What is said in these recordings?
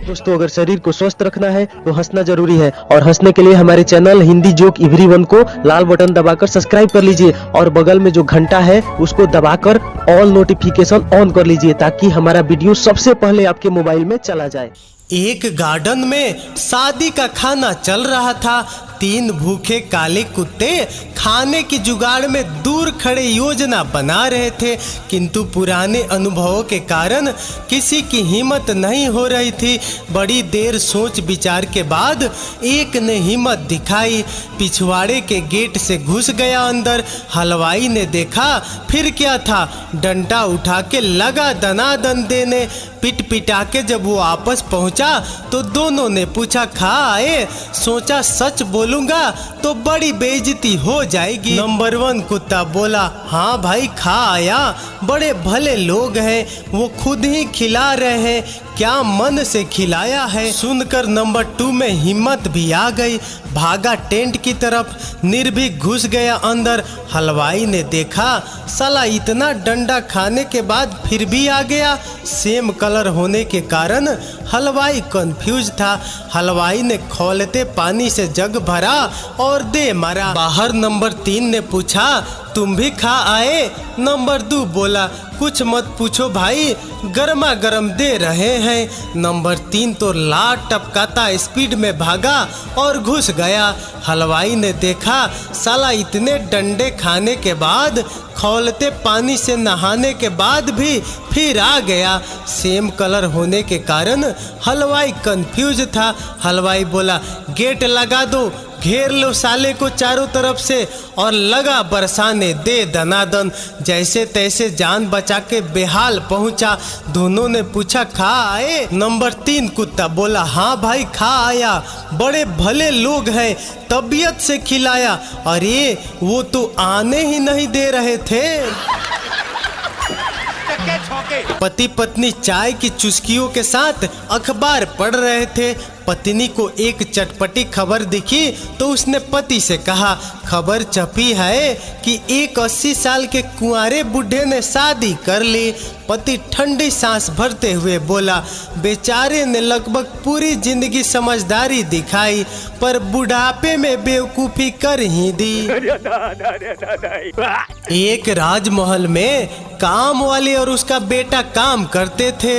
दोस्तों, अगर शरीर को स्वस्थ रखना है तो हंसना जरूरी है और हंसने के लिए हमारे चैनल हिंदी जोक एवरीवन को लाल बटन दबाकर सब्सक्राइब कर लीजिए और बगल में जो घंटा है उसको दबाकर ऑल नोटिफिकेशन ऑन कर लीजिए ताकि हमारा वीडियो सबसे पहले आपके मोबाइल में चला जाए। एक गार्डन में शादी का खाना चल रहा था। 3 भूखे काले कुत्ते खाने की जुगाड़ में दूर खड़े योजना बना रहे थे, किंतु पुराने अनुभवों के कारण किसी की हिम्मत नहीं हो रही थी। बड़ी देर सोच विचार के बाद एक ने हिम्मत दिखाई, पिछवाड़े के गेट से घुस गया अंदर। हलवाई ने देखा फिर क्या था, डंडा उठा के लगा दनादन देने। पिट पिटा के जब वो आपस पहुंचा तो दोनों ने पूछा खा आए? सोचा सच बोलूंगा तो बड़ी बेइज्जती हो जाएगी। नंबर 1 कुत्ता बोला हाँ भाई खा आया, बड़े भले लोग हैं, वो खुद ही खिला रहे हैं, क्या मन से खिलाया है। सुनकर नंबर 2 में हिम्मत भी आ गई, भागा टेंट की तरफ, निर्भीक घुस गया अंदर। हलवाई ने देखा साला इतना डंडा खाने के बाद फिर भी आ गया। सेम कलर होने के कारण हलवाई कंफ्यूज था। हलवाई ने खौलते पानी से जग भरा और दे मारा। बाहर नंबर 3 ने पूछा तुम भी खा आए? नंबर 2 बोला कुछ मत पूछो भाई, गर्मा गर्म दे रहे हैं। नंबर 3 तो लात टपकाता स्पीड में भागा और घुस गया। हलवाई ने देखा साला इतने डंडे खाने के बाद, खौलते पानी से नहाने के बाद भी फिर आ गया। सेम कलर होने के कारण हलवाई कंफ्यूज था। हलवाई बोला गेट लगा दो, घेर लो साले को चारों तरफ से और लगा बरसाने दे दनादन। जैसे तैसे जान बचा के बेहाल पहुंचा। दोनों ने पूछा खा आए? नंबर 3 कुत्ता बोला हाँ भाई खा आया, बड़े भले लोग हैं, तबीयत से खिलाया। अरे वो तो आने ही नहीं दे रहे थे। पति पत्नी चाय की चुस्कियों के साथ अखबार पढ़ रहे थे। पत्नी को एक चटपटी खबर दिखी तो उसने पति से कहा खबर छपी है कि एक 80 साल के कुंवारे बूढ़े ने शादी कर ली। पति ठंडी सांस भरते हुए बोला बेचारे ने लगभग पूरी जिंदगी समझदारी दिखाई पर बुढ़ापे में बेवकूफी कर ही दी। एक राजमहल में काम वाली और उसका बेटा काम करते थे।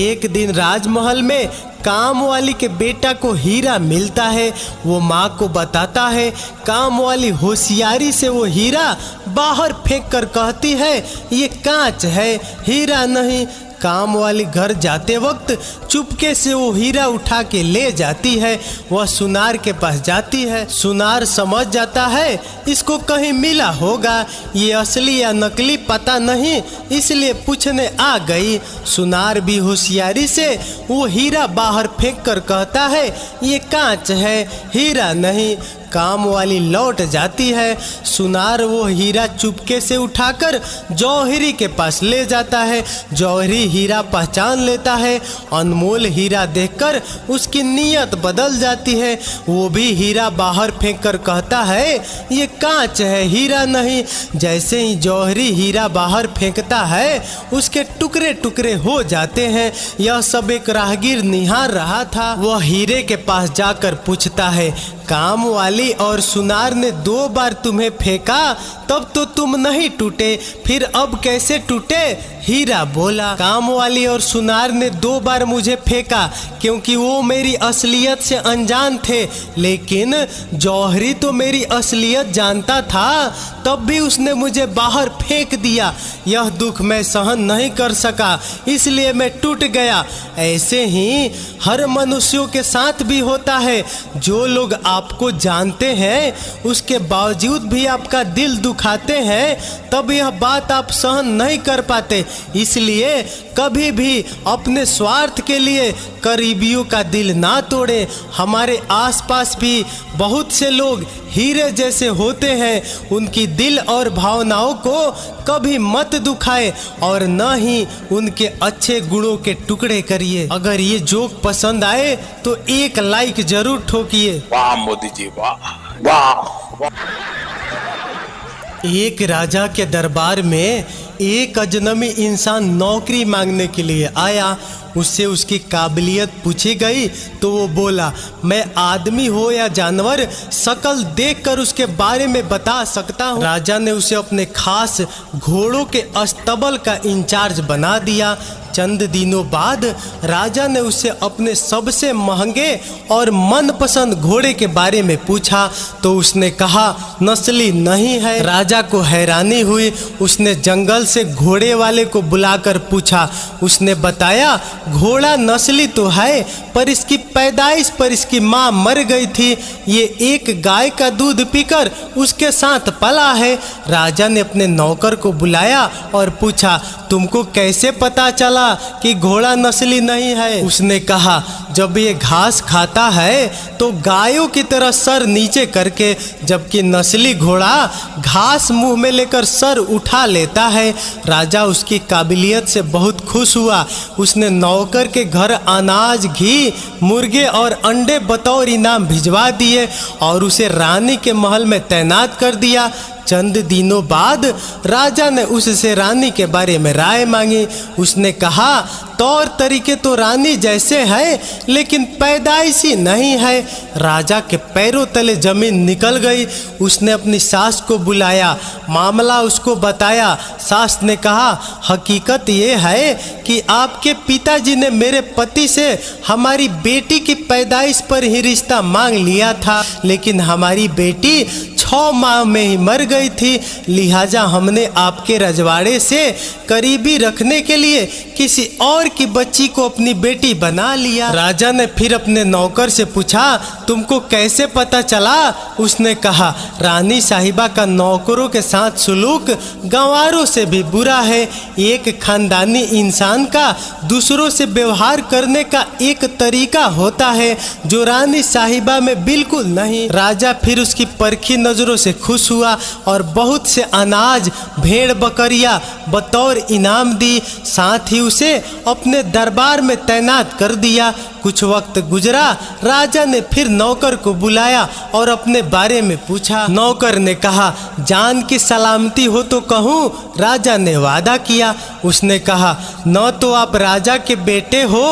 एक दिन राजमहल में काम वाली के बेटा को हीरा मिलता है। वो माँ को बताता है। काम वाली होशियारी से वो हीरा बाहर फेंक कर कहती है ये कांच है, हीरा नहीं। काम वाली घर जाते वक्त चुपके से वो हीरा उठा के ले जाती है। वह सुनार के पास जाती है। सुनार समझ जाता है इसको कहीं मिला होगा, ये असली या नकली पता नहीं, इसलिए पूछने आ गई। सुनार भी होशियारी से वो हीरा बाहर फेंक कर कहता है ये कांच है, हीरा नहीं। काम वाली लौट जाती है। सुनार वो हीरा चुपके से उठाकर जौहरी के पास ले जाता है। जौहरी हीरा पहचान लेता है। अनमोल हीरा देखकर उसकी नीयत बदल जाती है। वो भी हीरा बाहर फेंककर कहता है ये कांच है, हीरा नहीं। जैसे ही जौहरी हीरा बाहर फेंकता है उसके टुकड़े टुकड़े हो जाते हैं। यह सब एक राहगीर निहार रहा था। वह हीरे के पास जाकर पूछता है काम वाली और सुनार ने 2 बार तुम्हें फेंका तब तो तुम नहीं टूटे, फिर अब कैसे टूटे? हीरा बोला काम वाली और सुनार ने 2 बार मुझे फेंका क्योंकि वो मेरी असलियत से अनजान थे, लेकिन जौहरी तो मेरी असलियत जानता था, तब भी उसने मुझे बाहर फेंक दिया। यह दुख मैं सहन नहीं कर सका, इसलिए मैं टूट गया। ऐसे ही हर मनुष्यों के साथ भी होता है। जो लोग आपको जानते हैं उसके बावजूद भी आपका दिल दुखाते हैं, तब यह बात आप सहन नहीं कर पाते। इसलिए कभी भी अपने स्वार्थ के लिए करीबियों का दिल ना तोड़ें। हमारे आसपास भी बहुत से लोग हीरे जैसे होते हैं, उनकी दिल और भावनाओं को कभी मत दुखाए और न ही उनके अच्छे गुणों के टुकड़े करिए। अगर ये जोक पसंद आए तो एक लाइक जरूर ठोकिए। वाह मोदी जी वाह वाह। एक राजा के दरबार में एक अजनबी इंसान नौकरी मांगने के लिए आया। उससे उसकी काबिलियत पूछी गई तो वो बोला, मैं आदमी हो या जानवर, शक्ल देखकर उसके बारे में बता सकता हूँ। राजा ने उसे अपने खास घोड़ों के अस्तबल का इंचार्ज बना दिया। चंद दिनों बाद राजा ने उससे अपने सबसे महंगे और मनपसंद घोड़े के बारे में पूछा तो उसने कहा नस्ली नहीं है। राजा को हैरानी हुई। उसने जंगल से घोड़े वाले को बुलाकर पूछा। उसने बताया, घोड़ा नस्ली तो है पर इसकी पैदाइश पर इसकी माँ मर गई थी। ये एक गाय का दूध पीकर उसके साथ पला है। राजा ने अपने नौकर को बुलाया और पूछा, तुमको कैसे पता चला कि घोड़ा नस्ली नहीं है? उसने कहा, जब ये घास खाता है तो गायों की तरह सर नीचे करके, जबकि नस्ली घोड़ा घास मुंह में लेकर सर उठा लेता है। राजा उसकी काबिलियत से बहुत खुश हुआ। उसने नौकर के घर अनाज, घी, मुर्गे और अंडे बतौर इनाम भिजवा दिए और उसे रानी के महल में तैनात कर दिया। चंद दिनों बाद राजा ने उससे रानी के बारे में राय मांगी। उसने कहा, तौर तरीके तो रानी जैसे हैं लेकिन पैदाइशी नहीं है। राजा के पैरों तले जमीन निकल गई। उसने अपनी सास को बुलाया, मामला उसको बताया। सास ने कहा, हकीकत ये है कि आपके पिताजी ने मेरे पति से हमारी बेटी की पैदाइश पर ही रिश्ता मांग लिया था, लेकिन हमारी बेटी 6 माह में ही मर गई थी। लिहाजा हमने आपके रजवाड़े से करीबी रखने के लिए किसी और की बच्ची को अपनी बेटी बना लिया। राजा ने फिर अपने नौकर से पूछा, तुमको कैसे पता चला? उसने कहा, रानी साहिबा का नौकरों के साथ सुलूक गंवारों से भी बुरा है। एक खानदानी इंसान का दूसरों से व्यवहार करने का एक तरीका होता है जो रानी साहिबा में बिल्कुल नहीं। राजा फिर उसकी परखी नजरों से खुश हुआ और बहुत से अनाज, भेड़ बकरियां बतौर इनाम दी। साथ ही उसे अपने दरबार में तैनात कर दिया। कुछ वक्त गुजरा। राजा ने फिर नौकर को बुलाया और अपने बारे में पूछा। नौकर ने कहा, जान की सलामती हो तो कहूँ। राजा ने वादा किया। उसने कहा, न तो आप राजा के बेटे हो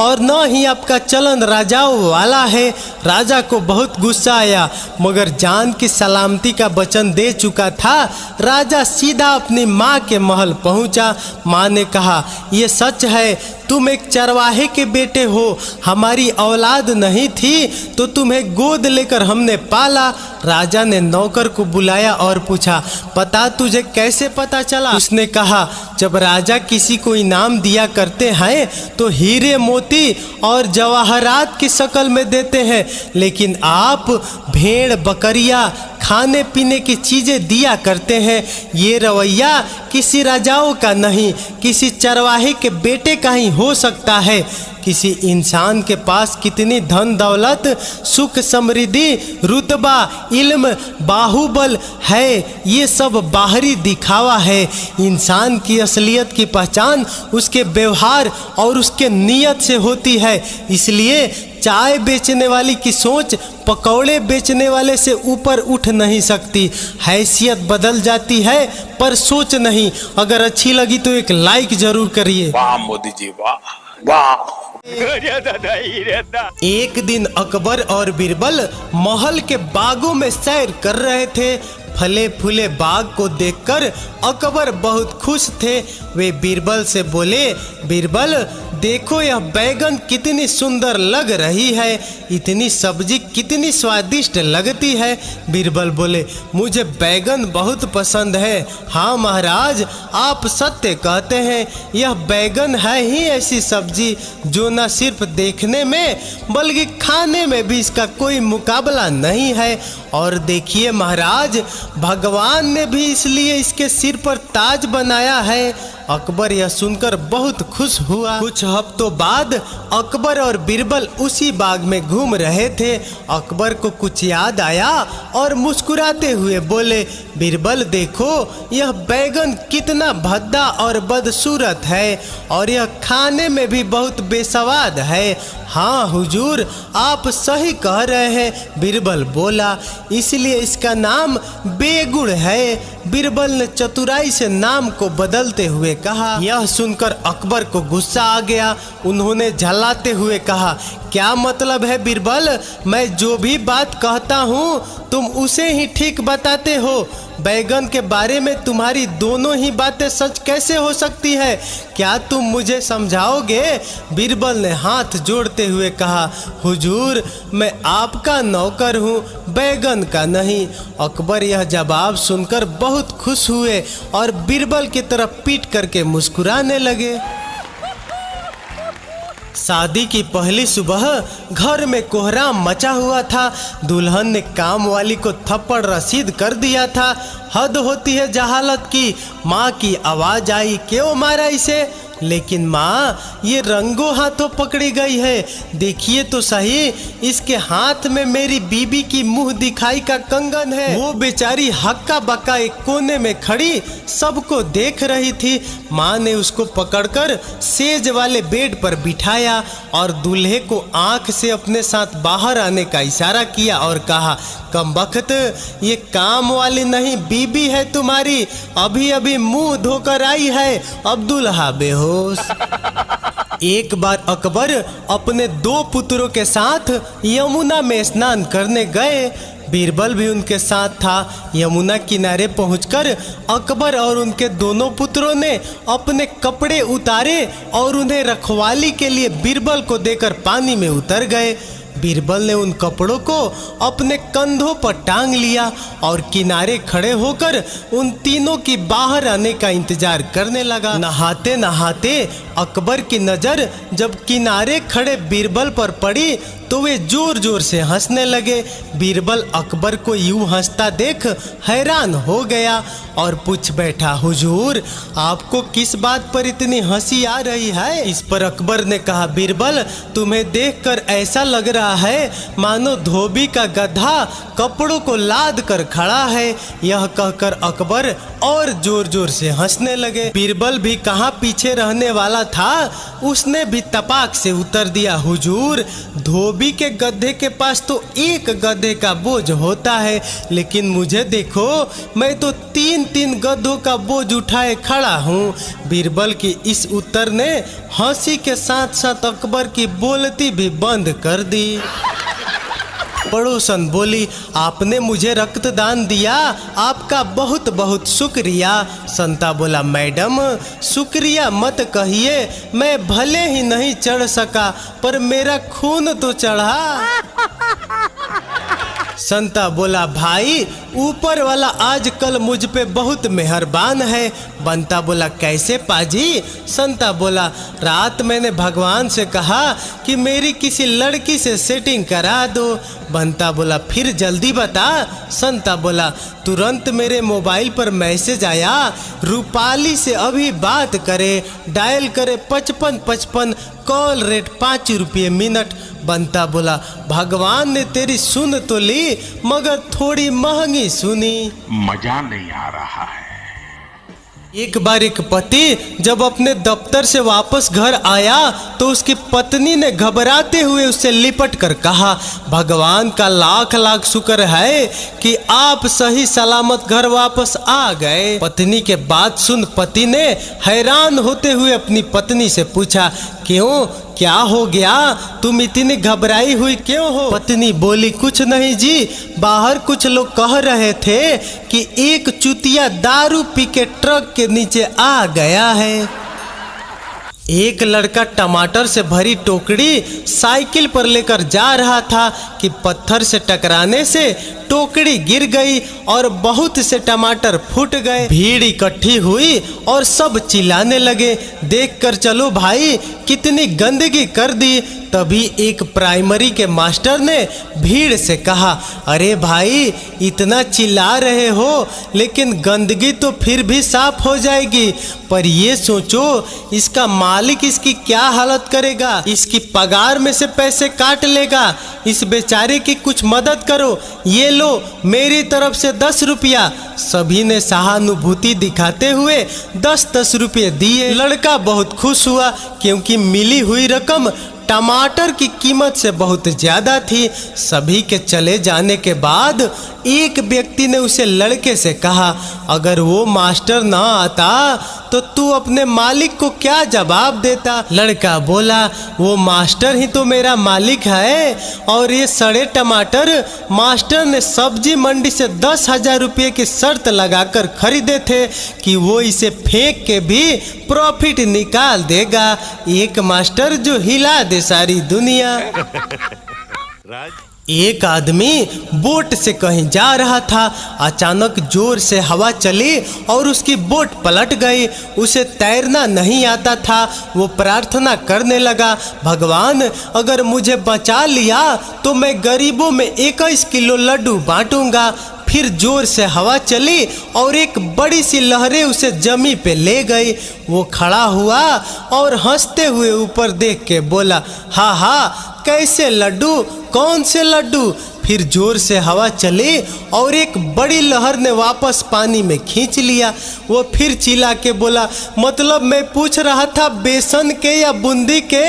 और न ही आपका चलन राजाओं वाला है। राजा को बहुत गुस्सा आया, मगर जान की सलामती का वचन दे चुका था। राजा सीधा अपनी माँ के महल पहुँचा। माँ ने कहा, ये सच है, तुम एक चरवाहे के बेटे हो। हमारी औलाद नहीं थी तो तुम्हें गोद लेकर हमने पाला। राजा ने नौकर को बुलाया और पूछा, पता तुझे कैसे पता चला? उसने कहा, जब राजा किसी को इनाम दिया करते हैं तो हीरे मोती और जवाहरात की शक्ल में देते हैं, लेकिन आप भेड़ बकरियां, खाने पीने की चीजें दिया करते हैं। ये रवैया किसी राजाओं का नहीं, किसी चरवाहे के बेटे का ही हो सकता है। किसी इंसान के पास कितनी धन दौलत, सुख समृद्धि, रुतबा, इल्म, बाहुबल है, ये सब बाहरी दिखावा है। इंसान की असलियत की पहचान उसके व्यवहार और उसके नियत से होती है। इसलिए चाय बेचने वाली की सोच पकौड़े बेचने वाले से ऊपर उठ नहीं सकती। हैसियत बदल जाती है पर सोच नहीं। अगर अच्छी लगी तो एक लाइक जरूर करिए। वाह मोदी जी, वाह वाह। एक दिन अकबर और बीरबल महल के बागों में सैर कर रहे थे। फले फूले बाग को देखकर अकबर बहुत खुश थे। वे बीरबल से बोले, बीरबल देखो यह बैगन कितनी सुंदर लग रही है, इतनी सब्जी कितनी स्वादिष्ट लगती है। बीरबल बोले, मुझे बैगन बहुत पसंद है। हाँ महाराज, आप सत्य कहते हैं। यह बैगन है ही ऐसी सब्जी जो न सिर्फ देखने में बल्कि खाने में भी इसका कोई मुकाबला नहीं है। और देखिए महाराज, भगवान ने भी इसलिए इसके सिर पर ताज बनाया है। अकबर यह सुनकर बहुत खुश हुआ। कुछ हफ्तों बाद अकबर और बीरबल उसी बाग में घूम रहे थे। अकबर को कुछ याद आया और मुस्कुराते हुए बोले, बीरबल देखो यह बैगन कितना भद्दा और बदसूरत है और यह खाने में भी बहुत बेस्वाद है। हाँ हुजूर, आप सही कह रहे हैं, बीरबल बोला, इसलिए इसका नाम बेगुड़ है। बीरबल ने चतुराई से नाम को बदलते हुए कहा। यह सुनकर अकबर को गुस्सा आ गया। उन्होंने झल्लाते हुए कहा, क्या मतलब है बीरबल, मैं जो भी बात कहता हूँ तुम उसे ही ठीक बताते हो। बैगन के बारे में तुम्हारी दोनों ही बातें सच कैसे हो सकती है, क्या तुम मुझे समझाओगे। बीरबल ने हाथ जोड़ते हुए कहा, हुजूर मैं आपका नौकर हूँ, बैगन का नहीं। अकबर यह जवाब सुनकर बहुत खुश हुए और बीरबल की तरफ पीट करके मुस्कुराने लगे। शादी की पहली सुबह घर में कोहराम मचा हुआ था। दुल्हन ने काम वाली को थप्पड़ रसीद कर दिया था। हद होती है जहालत की। माँ की आवाज आई, क्यों मारा इसे। लेकिन माँ ये रंगों हाथों पकड़ी गई है, देखिए तो सही, इसके हाथ में मेरी बीबी की मुंह दिखाई का कंगन है। वो बेचारी हक्का बक्का एक कोने में खड़ी सबको देख रही थी। माँ ने उसको पकड़कर सेज वाले बेड पर बिठाया और दूल्हे को आंख से अपने साथ बाहर आने का इशारा किया और कहा, कमबख्त, ये काम वाली नहीं बीबी है तुम्हारी, अभी अभी मुंह धोकर आई है, अब दुल्हा बेहोश। एक बार अकबर अपने 2 पुत्रों के साथ यमुना में स्नान करने गए। बीरबल भी उनके साथ था। यमुना किनारे पहुंचकर अकबर और उनके दोनों पुत्रों ने अपने कपड़े उतारे और उन्हें रखवाली के लिए बीरबल को देकर पानी में उतर गए। बीरबल ने उन कपड़ों को अपने कंधों पर टांग लिया और किनारे खड़े होकर उन तीनों की बाहर आने का इंतजार करने लगा। नहाते नहाते अकबर की नजर जब किनारे खड़े बीरबल पर पड़ी तो वे जोर जोर से हंसने लगे। बीरबल अकबर को यूं हंसता देख हैरान हो गया और पूछ बैठा, हुजूर आपको किस बात पर इतनी हंसी आ रही है। इस पर अकबर ने कहा, बीरबल तुम्हें देखकर ऐसा लग रहा है मानो धोबी का गधा कपड़ों को लाद कर खड़ा है। यह कहकर अकबर और जोर जोर से हंसने लगे। बीरबल भी कहाँ पीछे रहने वाला था, उसने भी तपाक से उत्तर दिया, हुजूर धोबी के गधे के पास तो एक गधे का बोझ होता है, लेकिन मुझे देखो मैं तो 3-3 गधों का बोझ उठाए खड़ा हूँ। बीरबल की इस उत्तर ने हंसी के साथ साथ अकबर की बोलती भी बंद कर दी। पड़ोसन बोली, आपने मुझे रक्तदान दिया, आपका बहुत बहुत शुक्रिया। संता बोला, मैडम शुक्रिया मत कहिए, मैं भले ही नहीं चढ़ सका पर मेरा खून तो चढ़ा। संता बोला, भाई ऊपर वाला आजकल मुझ पे बहुत मेहरबान है। बंता बोला, कैसे पाजी। संता बोला, रात मैंने भगवान से कहा कि मेरी किसी लड़की से सेटिंग करा दो। बंता बोला, फिर जल्दी बता। संता बोला, तुरंत मेरे मोबाइल पर मैसेज आया, रूपाली से अभी बात करे, डायल करे 5555, कॉल रेट 5 रुपये मिनट। बंता बोला, भगवान ने तेरी सुन तो ली मगर थोड़ी महंगी सुनी। मजा नहीं आ रहा है। एक बार एक पति जब अपने दफ्तर से वापस घर आया तो उसकी पत्नी ने घबराते हुए उससे लिपट कर कहा, भगवान का लाख लाख शुक्र है कि आप सही सलामत घर वापस आ गए। पत्नी के बात सुन पति ने हैरान होते हुए अपनी पत्नी से पूछा, क्यों, क्या हो गया, तुम इतनी घबराई हुई क्यों हो। पत्नी बोली, कुछ नहीं जी, बाहर कुछ लोग कह रहे थे कि एक चुतिया दारू पी के ट्रक के नीचे आ गया है। एक लड़का टमाटर से भरी टोकरी साइकिल पर लेकर जा रहा था कि पत्थर से टकराने से टोकरी गिर गई और बहुत से टमाटर फूट गए। भीड़ इकट्ठी हुई और सब चिल्लाने लगे, देखकर चलो भाई कितनी गंदगी कर दी। तभी एक प्राइमरी के मास्टर ने भीड़ से कहा, अरे भाई इतना चिल्ला रहे हो लेकिन गंदगी तो फिर भी साफ हो जाएगी, पर ये सोचो इसका मालिक इसकी क्या हालत करेगा, इसकी पगार में से पैसे काट लेगा। इस बेचारे की कुछ मदद करो, ये लो मेरी तरफ से 10 रुपया। सभी ने सहानुभूति दिखाते हुए 10-10 रुपये दिए। लड़का बहुत खुश हुआ क्योंकि मिली हुई रकम टमाटर की कीमत से बहुत ज्यादा थी। सभी के चले जाने के बाद एक व्यक्ति ने उसे लड़के से कहा, अगर वो मास्टर ना आता तो तू अपने मालिक को क्या जवाब देता। लड़का बोला, वो मास्टर ही तो मेरा मालिक है और ये सड़े टमाटर मास्टर ने सब्जी मंडी से 10,000 रुपये की शर्त लगाकर खरीदे थे कि वो इसे फेंक के भी प्रॉफिट निकाल देगा। एक मास्टर जो हिला दे सारी दुनिया। एक आदमी बोट से कहीं जा रहा था। अचानक जोर से हवा चली और उसकी बोट पलट गई। उसे तैरना नहीं आता था। वो प्रार्थना करने लगा, भगवान अगर मुझे बचा लिया तो मैं गरीबों में 21 किलो लड्डू बांटूंगा। फिर जोर से हवा चली और एक बड़ी सी लहरें उसे जमी पे ले गई। वो खड़ा हुआ और हंसते हुए ऊपर देख के बोला, हा हा कैसे लड्डू, कौन से लड्डू। फिर जोर से हवा चली और एक बड़ी लहर ने वापस पानी में खींच लिया। वो फिर चिल्ला के बोला, मतलब मैं पूछ रहा था बेसन के या बूंदी के।